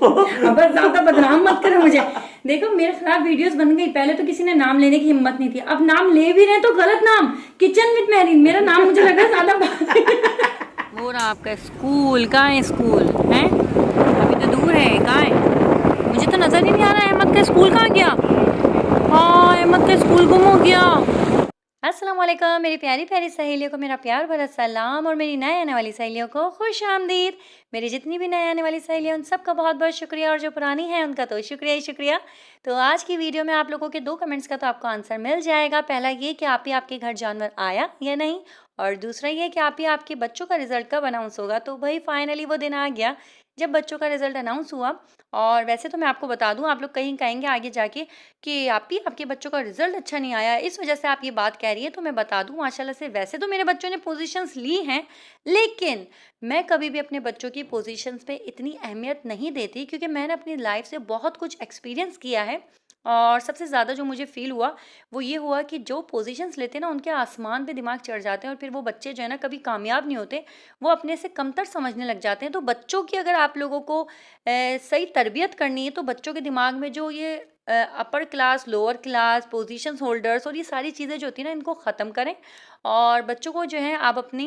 अब ज्यादा बदनाम मत करो मुझे। देखो मेरे खिलाफ वीडियोस बन गई, पहले तो किसी ने नाम लेने की हिम्मत नहीं थी, अब नाम ले भी रहे तो गलत नाम, किचन विद मेहरीन मेरा नाम मुझे लगा ज्यादा वो रहा आपका स्कूल, कहाँ है स्कूल है? अभी तो दूर है, कहाँ है? मुझे तो नजर ही नहीं आ रहा है अहमद का स्कूल कहाँ गया। हाँ अहमद का स्कूल गुम हो गया। अस्सलाम वालेकुम मेरी प्यारी प्यारी सहेलियों को मेरा प्यार भरा सलाम, और मेरी नए आने वाली सहेलियों को खुश आमदीद। मेरी जितनी भी नए आने वाली सहेलियाँ उन सबका बहुत बहुत शुक्रिया, और जो पुरानी है उनका तो शुक्रिया ही शुक्रिया। तो आज की वीडियो में आप लोगों के 2 कमेंट्स का तो आपको आंसर मिल जाएगा। पहला ये कि आप ही आपके घर जानवर आया या नहीं, और दूसरा ये कि आप ही आपके बच्चों का रिजल्ट कब अनाउंस होगा। तो भाई फाइनली वो दिन आ गया जब बच्चों का रिजल्ट अनाउंस हुआ। और वैसे तो मैं आपको बता दूं, आप लोग कहीं कहेंगे आगे जाके कि आप ही आपके बच्चों का रिजल्ट अच्छा नहीं आया, इस वजह से आप ये बात कह रही है। तो मैं बता दूं माशाल्लाह से वैसे तो मेरे बच्चों ने पोजीशंस ली हैं, लेकिन मैं कभी भी अपने बच्चों की पोजीशंस पे इतनी अहमियत नहीं देती, क्योंकि मैंने अपनी लाइफ से बहुत कुछ एक्सपीरियंस किया है। और सबसे ज़्यादा जो मुझे फील हुआ वो ये हुआ कि जो पोजीशंस लेते हैं ना उनके आसमान पे दिमाग चढ़ जाते हैं, और फिर वो बच्चे जो है ना कभी कामयाब नहीं होते, वो अपने से कमतर समझने लग जाते हैं। तो बच्चों की अगर आप लोगों को सही तरबियत करनी है तो बच्चों के दिमाग में जो ये upper class lower class positions holders और ये सारी चीज़ें जो होती हैं ना, इनको ख़त्म करें। और बच्चों को जो है आप अपनी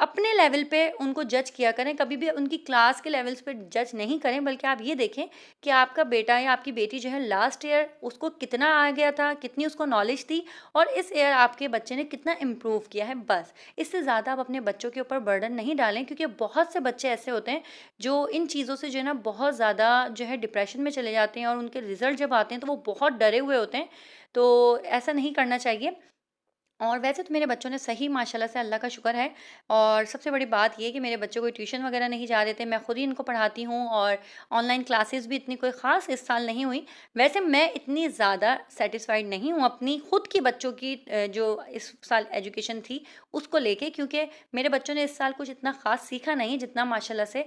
अपने लेवल पे उनको जज किया करें, कभी भी उनकी क्लास के लेवल्स पे जज नहीं करें, बल्कि आप ये देखें कि आपका बेटा या आपकी बेटी जो है लास्ट ईयर उसको कितना आ गया था, कितनी उसको नॉलेज थी, और इस ईयर आपके बच्चे ने कितना इम्प्रूव किया है। बस इससे ज़्यादा आप अपने बच्चों के ऊपर बर्डन नहीं डालें, क्योंकि बहुत से बच्चे ऐसे होते हैं जो इन चीज़ों से जो है ना बहुत ज़्यादा जो है डिप्रेशन में चले जाते हैं, और उनके रिजल्ट जब आते हैं तो वो बहुत डरे हुए होते हैं। तो ऐसा नहीं करना चाहिए। और वैसे तो मेरे बच्चों ने सही माशाल्लाह से अल्लाह का शुक्र है, और सबसे बड़ी बात ये कि मेरे बच्चों कोई ट्यूशन वगैरह नहीं जा रहे थे, मैं खुद ही इनको पढ़ाती हूँ, और ऑनलाइन क्लासेस भी इतनी कोई ख़ास इस साल नहीं हुई। वैसे मैं इतनी ज़्यादा सेटिस्फाइड नहीं हूँ अपनी खुद की बच्चों की जो इस साल एजुकेशन थी उसको लेके, क्योंकि मेरे बच्चों ने इस साल कुछ इतना ख़ास सीखा नहीं जितना माशाल्लाह से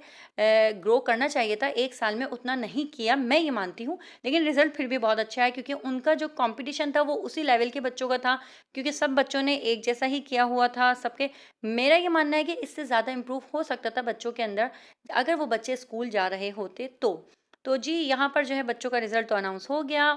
ग्रो करना चाहिए था। एक साल में उतना नहीं किया, मैं ये मानती हूँ, लेकिन रिज़ल्ट फिर भी बहुत अच्छा है, क्योंकि उनका जो कॉम्पिटिशन था वो उसी लेवल के बच्चों का था, क्योंकि सब बच्चों ने एक जैसा ही किया हुआ था सबके। मेरा ये मानना है कि इससे ज़्यादा इम्प्रूव हो सकता था बच्चों के अंदर, अगर वो बच्चे स्कूल जा रहे होते तो जी यहाँ पर जो है बच्चों का रिजल्ट तो अनाउंस हो गया।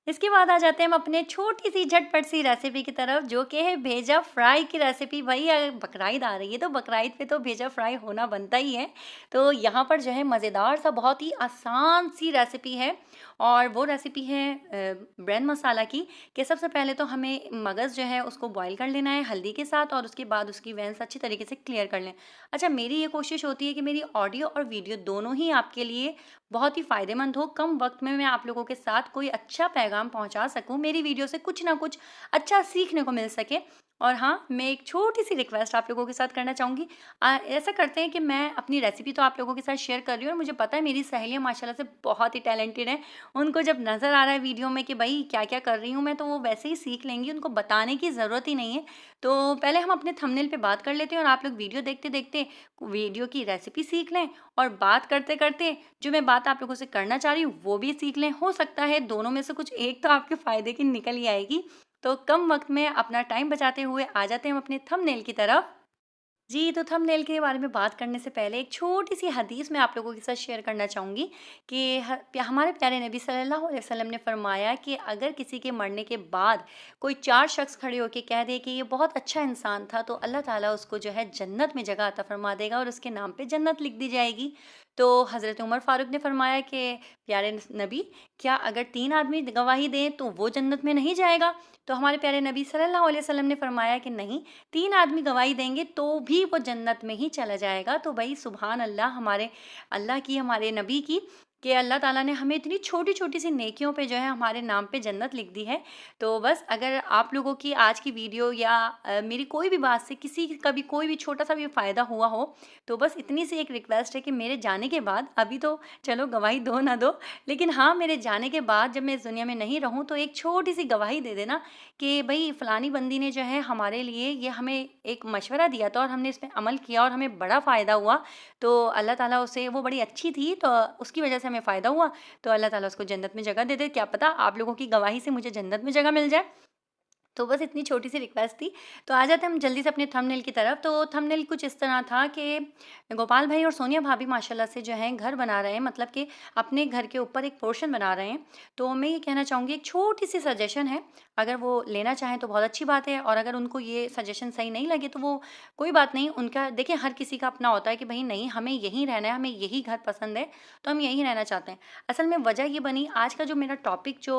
इसके बाद आ जाते हैं हम अपने छोटी सी झटपट सी रेसिपी की तरफ, जो कि है भेजा फ्राई की रेसिपी। भाई अगर बकरीद आ रही है तो बकरीद पे तो भेजा फ्राई होना बनता ही है। तो यहाँ पर जो है मज़ेदार सा बहुत ही आसान सी रेसिपी है, और वो रेसिपी है ब्रेड मसाला की। कि सबसे पहले तो हमें मगज़ जो है उसको बॉईल कर लेना है हल्दी के साथ, और उसके बाद उसकी वेंस अच्छी तरीके से क्लियर कर लें। अच्छा, मेरी ये कोशिश होती है कि मेरी ऑडियो और वीडियो दोनों ही आपके लिए बहुत ही फ़ायदेमंद हो, कम वक्त में मैं आप लोगों के साथ कोई अच्छा पैगाम पहुंचा सकूं, मेरी वीडियो से कुछ ना कुछ अच्छा सीखने को मिल सके। और हाँ, मैं एक छोटी सी रिक्वेस्ट आप लोगों के साथ करना चाहूँगी। ऐसा करते हैं कि मैं अपनी रेसिपी तो आप लोगों के साथ शेयर कर रही हूँ, और मुझे पता है मेरी सहेलियाँ माशाल्लाह से बहुत ही टैलेंटेड हैं। उनको जब नज़र आ रहा है वीडियो में कि भाई क्या क्या कर रही हूँ मैं, तो वो वैसे ही सीख लेंगी, उनको बताने की ज़रूरत ही नहीं है। तो पहले हम अपने थंबनेल पे बात कर लेते हैं, और आप लोग वीडियो देखते देखते वीडियो की रेसिपी सीख लें, और बात करते करते जो मैं बात आप लोगों से करना चाह रही हूँ वो भी सीख लें। हो सकता है दोनों में से कुछ एक तो आपके फ़ायदे की निकल ही आएगी। तो कम वक्त में अपना टाइम बचाते हुए आ जाते हैं हम अपने थंबनेल की तरफ। जी, तो थंबनेल के बारे में बात करने से पहले एक छोटी-सी हदीस मैं आप लोगों के साथ शेयर करना चाहूँगी कि हमारे प्यारे नबी सल्लल्लाहु अलैहि वसल्लम ने फरमाया कि अगर किसी के मरने के बाद कोई 4 शख्स खड़े होके कह दे कि ये बहुत अच्छा इंसान था, तो अल्लाह ताला उसको जो है जन्नत में जगह अता फरमा देगा, और उसके नाम पे जन्नत लिख दी जाएगी। तो हज़रत उमर फ़ारूक ने फरमाया कि प्यारे नबी, क्या अगर 3 आदमी गवाही दें तो वो जन्नत में नहीं जाएगा? तो हमारे प्यारे नबी सल्लल्लाहु अलैहि वसल्लम ने फरमाया कि नहीं, 3 आदमी गवाही देंगे तो भी वो जन्नत में ही चला जाएगा। तो भाई सुभान अल्लाह, हमारे अल्लाह की, हमारे नबी की, कि अल्लाह ताला ने हमें इतनी छोटी-छोटी सी नेकियों पे जो है हमारे नाम पे जन्नत लिख दी है। तो बस अगर आप लोगों की आज की वीडियो या मेरी कोई भी बात से किसी का भी कोई भी छोटा-सा भी फ़ायदा हुआ हो, तो बस इतनी सी एक रिक्वेस्ट है कि मेरे जाने के बाद, अभी तो चलो गवाही दो ना दो, लेकिन हाँ, मेरे जाने के बाद जब मैं इस दुनिया में नहीं रहूँ तो एक छोटी-सी गवाही दे देना कि भई फ़लानी बंदी ने जो है हमारे लिए ये हमें एक मशवरा दिया था, और हमने इस पे अमल किया और हमें बड़ा फ़ायदा हुआ। तो अल्लाह ताला उसे, वो बड़ी अच्छी थी तो उसकी वजह से हमें फ़ायदा हुआ, तो अल्लाह ताला उसको जन्नत में जगह दे दे। क्या पता आप लोगों की गवाही से मुझे जन्नत में जगह मिल जाए। तो बस इतनी छोटी सी रिक्वेस्ट थी। तो आ जाते हैं हम जल्दी से अपने थंबनेल की तरफ। तो थंबनेल कुछ इस तरह था कि गोपाल भाई और सोनिया भाभी माशाल्लाह से जो हैं घर बना रहे हैं, मतलब कि अपने घर के ऊपर एक पोर्शन बना रहे हैं। तो मैं ये कहना चाहूँगी, एक छोटी सी सजेशन है, अगर वो लेना चाहें तो बहुत अच्छी बात है, और अगर उनको ये सजेशन सही नहीं लगे तो वो कोई बात नहीं। उनका देखिए, हर किसी का अपना होता है कि भाई नहीं, हमें यहीं रहना है, हमें यही घर पसंद है, तो हम यहीं रहना चाहते हैं। असल में वजह ये बनी, आज का जो मेरा टॉपिक जो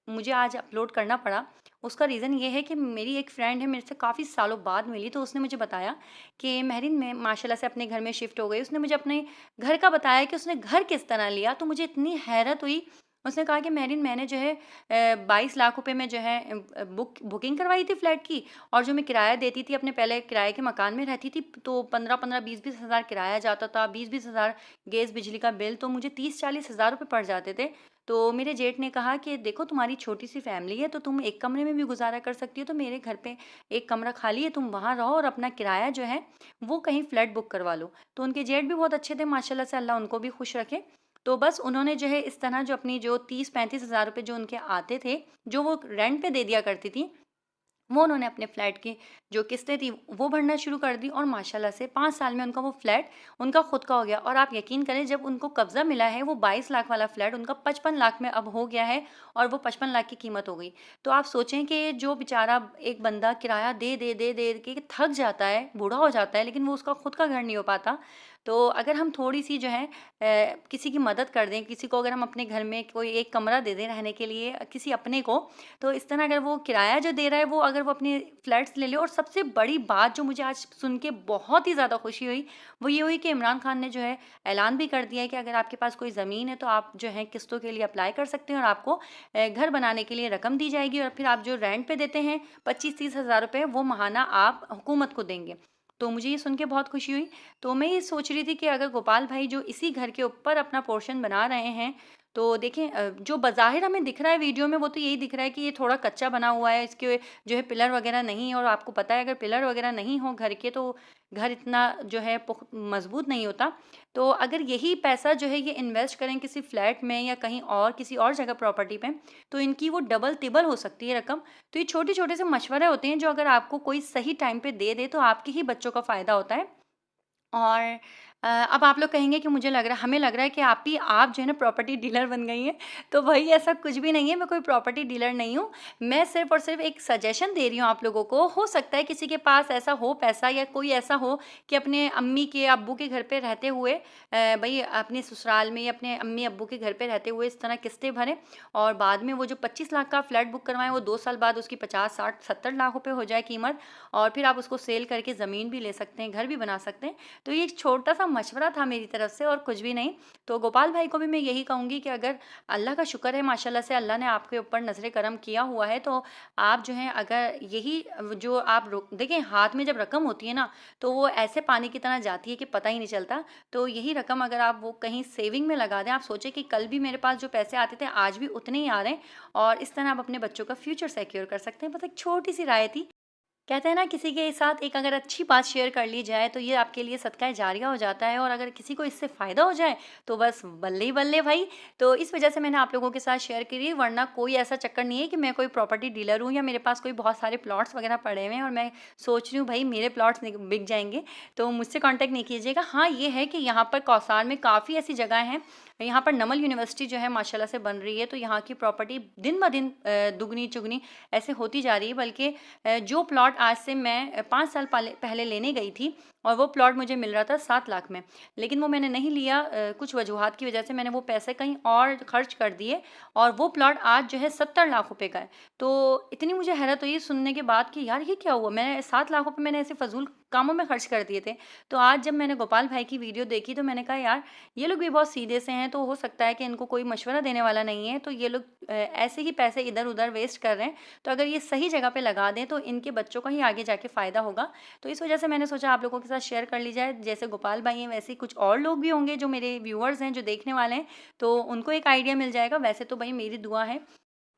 मुझे आज अपलोड करना पड़ा, उसका रीज़न ये है कि मेरी एक फ्रेंड है, मेरे से काफ़ी सालों बाद मिली, तो उसने मुझे बताया कि महरीन, मैं माशाल्लाह से अपने घर में शिफ्ट हो गई। उसने मुझे अपने घर का बताया कि उसने घर किस तरह लिया, तो मुझे इतनी हैरत हुई। उसने कहा कि महरीन, मैंने जो है 22 लाख रुपए में जो है बुकिंग करवाई थी फ्लैट की, और जो मैं किराया देती थी, अपने पहले किराए के मकान में रहती थी, तो 15-15, 20-20 हज़ार किराया जाता था, 20-20 हज़ार गैस बिजली का बिल, तो मुझे 30-40 हज़ार रुपये पड़ जाते थे। तो मेरे जेठ ने कहा कि देखो, तुम्हारी छोटी सी फैमिली है, तो तुम एक कमरे में भी गुजारा कर सकती हो, तो मेरे घर पे एक कमरा खाली है, तुम वहाँ रहो और अपना किराया जो है वो कहीं फ्लैट बुक करवा लो। तो उनके जेठ भी बहुत अच्छे थे माशाल्लाह से, अल्लाह उनको भी खुश रखे। तो बस उन्होंने जो है इस तरह जो अपनी जो 30-35 हज़ार रुपये जो उनके आते थे, जो वो रेंट पे दे दिया करती थी, वो उन्होंने अपने फ्लैट की जो किस्तें थी वो भरना शुरू कर दी, और माशाल्लाह से 5 साल में उनका वो फ्लैट उनका खुद का हो गया। और आप यकीन करें, जब उनको कब्ज़ा मिला है, वो 22 लाख वाला फ्लैट उनका 55 लाख में अब हो गया है, और वो 55 लाख की कीमत हो गई। तो आप सोचें कि जो बेचारा एक बंदा किराया दे के थक जाता है, बूढ़ा हो जाता है, लेकिन वो उसका खुद का घर नहीं हो पाता। तो अगर हम थोड़ी सी जो है किसी की मदद कर दें, किसी को अगर हम अपने घर में कोई एक कमरा दे दें रहने के लिए किसी अपने को, तो इस तरह अगर वो किराया जो दे रहा है, वो अगर वो अपने फ्लैट्स ले ले। और सबसे बड़ी बात जो मुझे आज सुन के बहुत ही ज़्यादा खुशी हुई, वो ये हुई कि इमरान खान ने जो है ऐलान भी कर दिया है कि अगर आपके पास कोई ज़मीन है, तो आप जो है किस्तों के लिए अप्लाई कर सकते हैं, और आपको घर बनाने के लिए रकम दी जाएगी, और फिर आप जो रेंट पे देते हैं 25-30 हज़ार रुपये, वो माहाना आप हुकूमत को देंगे। तो मुझे ये सुन के बहुत खुशी हुई। तो मैं ये सोच रही थी कि अगर गोपाल भाई जो इसी घर के ऊपर अपना पोर्शन बना रहे हैं, तो देखें, जो बज़ाहिर हमें दिख रहा है वीडियो में, वो तो यही दिख रहा है कि ये थोड़ा कच्चा बना हुआ है, इसके जो है पिलर वगैरह नहीं है। और आपको पता है, अगर पिलर वगैरह नहीं हो घर के, तो घर इतना जो है मजबूत नहीं होता। तो अगर यही पैसा जो है ये इन्वेस्ट करें किसी फ्लैट में या कहीं और किसी और जगह प्रॉपर्टी पे, तो इनकी वो डबल तिबल हो सकती है रकम। तो ये छोटे छोटे से मशवरे होते हैं, जो अगर आपको कोई सही टाइम पे दे दे, तो आपके ही बच्चों का फ़ायदा होता है। और अब आप लोग कहेंगे कि मुझे लग रहा है, हमें लग रहा है कि आप जो है ना प्रॉपर्टी डीलर बन गई हैं। तो भाई ऐसा कुछ भी नहीं है, मैं कोई प्रॉपर्टी डीलर नहीं हूँ। मैं सिर्फ़ और सिर्फ एक सजेशन दे रही हूँ आप लोगों को। हो सकता है किसी के पास ऐसा हो पैसा, या कोई ऐसा हो कि अपने अम्मी के अब्बू के घर पे रहते हुए भई अपने ससुराल में या अपने अम्मी अब्बू के घर पे रहते हुए इस तरह किस्तें भरें, और बाद में वो जो 25 लाख का फ्लैट बुक करवाएँ, वो 2 साल बाद उसकी 50, 60, 70 लाख रुपए हो जाए कीमत, और फिर आप उसको सेल करके ज़मीन भी ले सकते हैं, घर भी बना सकते हैं। तो ये एक छोटा-सा मशवरा था मेरी तरफ से, और कुछ भी नहीं। तो गोपाल भाई को भी मैं यही कहूँगी कि अगर अल्लाह का शुक्र है माशाल्लाह से, अल्लाह ने आपके ऊपर नज़र करम किया हुआ है, तो आप जो हैं अगर यही जो आप देखें, हाथ में जब रकम होती है ना, तो वो ऐसे पानी की तरह जाती है कि पता ही नहीं चलता। तो यही रकम अगर आप वो कहीं सेविंग में लगा दें, आप सोचें कि कल भी मेरे पास जो पैसे आते थे, आज भी उतने ही आ रहे हैं, और इस तरह आप अपने बच्चों का फ्यूचर सिक्योर कर सकते हैं। बस एक छोटी सी राय थी। कहते हैं ना, किसी के साथ एक अगर अच्छी बात शेयर कर ली जाए, तो ये आपके लिए सदका जारिया हो जाता है, और अगर किसी को इससे फ़ायदा हो जाए, तो बस बल्ले ही बल्ले भाई। तो इस वजह से मैंने आप लोगों के साथ शेयर करी, वरना कोई ऐसा चक्कर नहीं है कि मैं कोई प्रॉपर्टी डीलर हूँ, या मेरे पास कोई बहुत सारे प्लॉट्स वगैरह पड़े हुए हैं और मैं सोच रही हूँ भाई मेरे प्लॉट्स बिक जाएंगे। तो मुझसे कॉन्टैक्ट नहीं कीजिएगा। हाँ, ये है कि यहाँ पर कौसार में काफ़ी ऐसी जगह हैं, यहाँ पर नमल यूनिवर्सिटी जो है माशाल्लाह से बन रही है, तो यहाँ की प्रॉपर्टी दिन ब दिन दुगनी चुगनी ऐसे होती जा रही है। बल्कि जो प्लॉट आज से मैं 5 साल पहले लेने गई थी, और वो प्लॉट मुझे मिल रहा था 7 लाख में, लेकिन वो मैंने नहीं लिया। कुछ वजूहात की वजह से मैंने वो पैसे कहीं और खर्च कर दिए, और वो प्लॉट आज जो है 70 लाख रुपए का है। तो इतनी मुझे हैरत हुई सुनने के बाद कि यार ये क्या हुआ, मैंने 7 लाख रुपए मैंने ऐसे फजूल कामों में खर्च कर दिए थे। तो आज जब मैंने गोपाल भाई की वीडियो देखी, तो मैंने कहा यार ये लोग भी बहुत सीधे से हैं, तो हो सकता है कि इनको कोई मशवरा देने वाला नहीं है, तो ये लोग ऐसे ही पैसे इधर उधर वेस्ट कर रहे हैं। तो अगर ये सही जगह पे लगा दें, तो इनके बच्चों का ही आगे जाके फ़ायदा होगा। तो इस वजह से मैंने सोचा आप लोगों के साथ शेयर कर ली जाए। जैसे गोपाल भाई हैं, वैसे ही कुछ और लोग भी होंगे जो मेरे व्यूअर्स हैं, जो देखने वाले हैं, तो उनको एक आइडिया मिल जाएगा। वैसे तो भाई मेरी दुआ है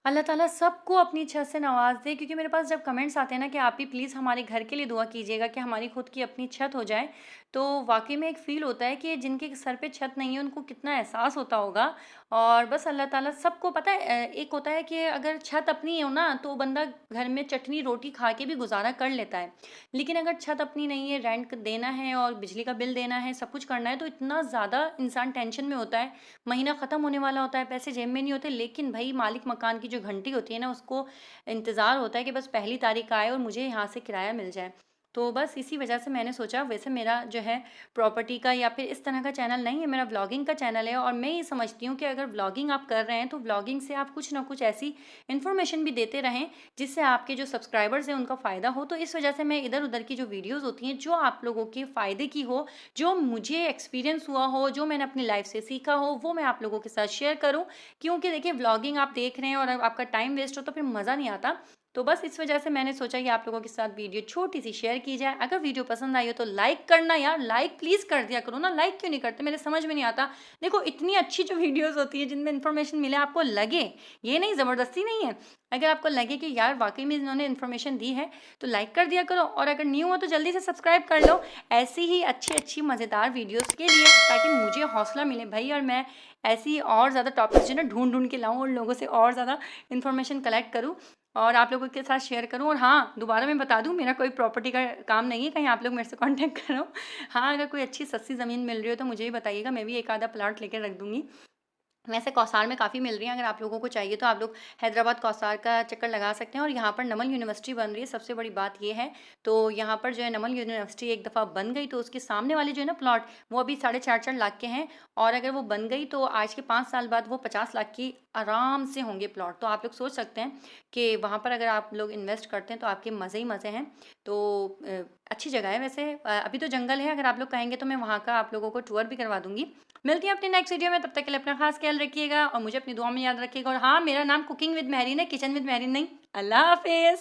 अल्लाह ताला सबको अपनी छत से नवाज़ दे, क्योंकि मेरे पास जब कमेंट्स आते हैं ना कि आप भी प्लीज़ हमारे घर के लिए दुआ कीजिएगा कि हमारी खुद की अपनी छत हो जाए, तो वाक़ई में एक फ़ील होता है कि जिनके सर पे छत नहीं है उनको कितना एहसास होता होगा। और बस अल्लाह ताला सबको पता है, एक होता है कि अगर छत अपनी हो ना तो बंदा घर में चटनी रोटी खा के भी गुज़ारा कर लेता है। लेकिन अगर छत अपनी नहीं है, रेंट देना है और बिजली का बिल देना है, सब कुछ करना है, तो इतना ज़्यादा इंसान टेंशन में होता है। महीना ख़त्म होने वाला होता है, पैसे जेब में नहीं होते, लेकिन भई मालिक मकान की जो घंटी होती है ना, उसको इंतज़ार होता है कि बस पहली तारीख आए और मुझे यहाँ से किराया मिल जाए। तो बस इसी वजह से मैंने सोचा, वैसे मेरा जो है प्रॉपर्टी का या फिर इस तरह का चैनल नहीं है, मेरा व्लॉगिंग का चैनल है, और मैं ये समझती हूँ कि अगर व्लॉगिंग आप कर रहे हैं तो व्लॉगिंग से आप कुछ ना कुछ ऐसी इन्फॉर्मेशन भी देते रहें जिससे आपके जो सब्सक्राइबर्स हैं उनका फ़ायदा हो। तो इस वजह से मैं इधर-उधर की जो वीडियोज़ होती हैं, जो आप लोगों के फ़ायदे की हो, जो मुझे एक्सपीरियंस हुआ हो, जो मैंने अपनी लाइफ से सीखा हो, वो मैं आप लोगों के साथ शेयर करूँ। क्योंकि देखिए, व्लॉगिंग आप देख रहे हैं और अब आपका टाइम वेस्ट हो तो फिर मज़ा नहीं आता। तो बस इस वजह से मैंने सोचा कि आप लोगों के साथ वीडियो छोटी-सी शेयर की जाए। अगर वीडियो पसंद आई हो तो लाइक करना यार, लाइक प्लीज़ कर दिया करो ना, लाइक क्यों नहीं करते? मेरे समझ में नहीं आता। देखो, इतनी अच्छी जो वीडियोज़ होती है जिनमें इन्फॉर्मेशन मिले, आपको लगे, ये नहीं ज़बरदस्ती नहीं है। अगर आपको लगे कि यार वाक़ई में इन्होंने इन्फॉर्मेशन दी है, तो लाइक कर दिया करो, और अगर न्यू हो तो जल्दी से सब्सक्राइब कर लो, ऐसी ही अच्छी-अच्छी मज़ेदार वीडियोज़ के लिए, ताकि मुझे हौसला मिले भई, और मैं ऐसी और ज़्यादा टॉपिक्स जो है ना ढूँढ-ढूँढ के लाऊँ और लोगों से और ज़्यादा इन्फॉर्मेशन कलेक्ट करूँ और आप लोगों के साथ शेयर करूँ। और हाँ, दोबारा मैं बता दूँ, मेरा कोई प्रॉपर्टी का काम नहीं है, कहीं आप लोग मेरे से कॉन्टैक्ट करो। हाँ, अगर कोई अच्छी सस्ती ज़मीन मिल रही हो तो मुझे भी बताइएगा, मैं भी एक आधा प्लॉट लेके रख दूँगी। वैसे कौसार में काफ़ी मिल रही हैं, अगर आप लोगों को चाहिए तो आप लोग हैदराबाद कौसार का चक्कर लगा सकते हैं। और यहाँ पर नमल यूनिवर्सिटी बन रही है, सबसे बड़ी बात ये है। तो यहाँ पर जो है नमल यूनिवर्सिटी एक दफ़ा बन गई तो उसके सामने वाले जो है ना प्लॉट, वो अभी 4.5 लाख के हैं, और अगर वो बन गई तो आज के 5 साल बाद वो 50 लाख की आराम से होंगे प्लॉट। तो आप लोग सोच सकते हैं कि वहाँ पर अगर आप लोग इन्वेस्ट करते हैं तो आपके मज़े ही मज़े हैं। तो अच्छी जगह है वैसे। अभी तो जंगल है, अगर आप लोग कहेंगे तो मैं वहाँ का आप लोगों को टूर भी करवा दूँगी। मिलती हैं अपनी नेक्स्ट वीडियो में, तब तक के लिए अपना खास ख्याल रखिएगा और मुझे अपनी दुआ में याद रखिएगा। और हाँ, मेरा नाम कुकिंग विद मेहरीन है, किचन विद मेहरीन नहीं। अल्लाह हाफ़िज़।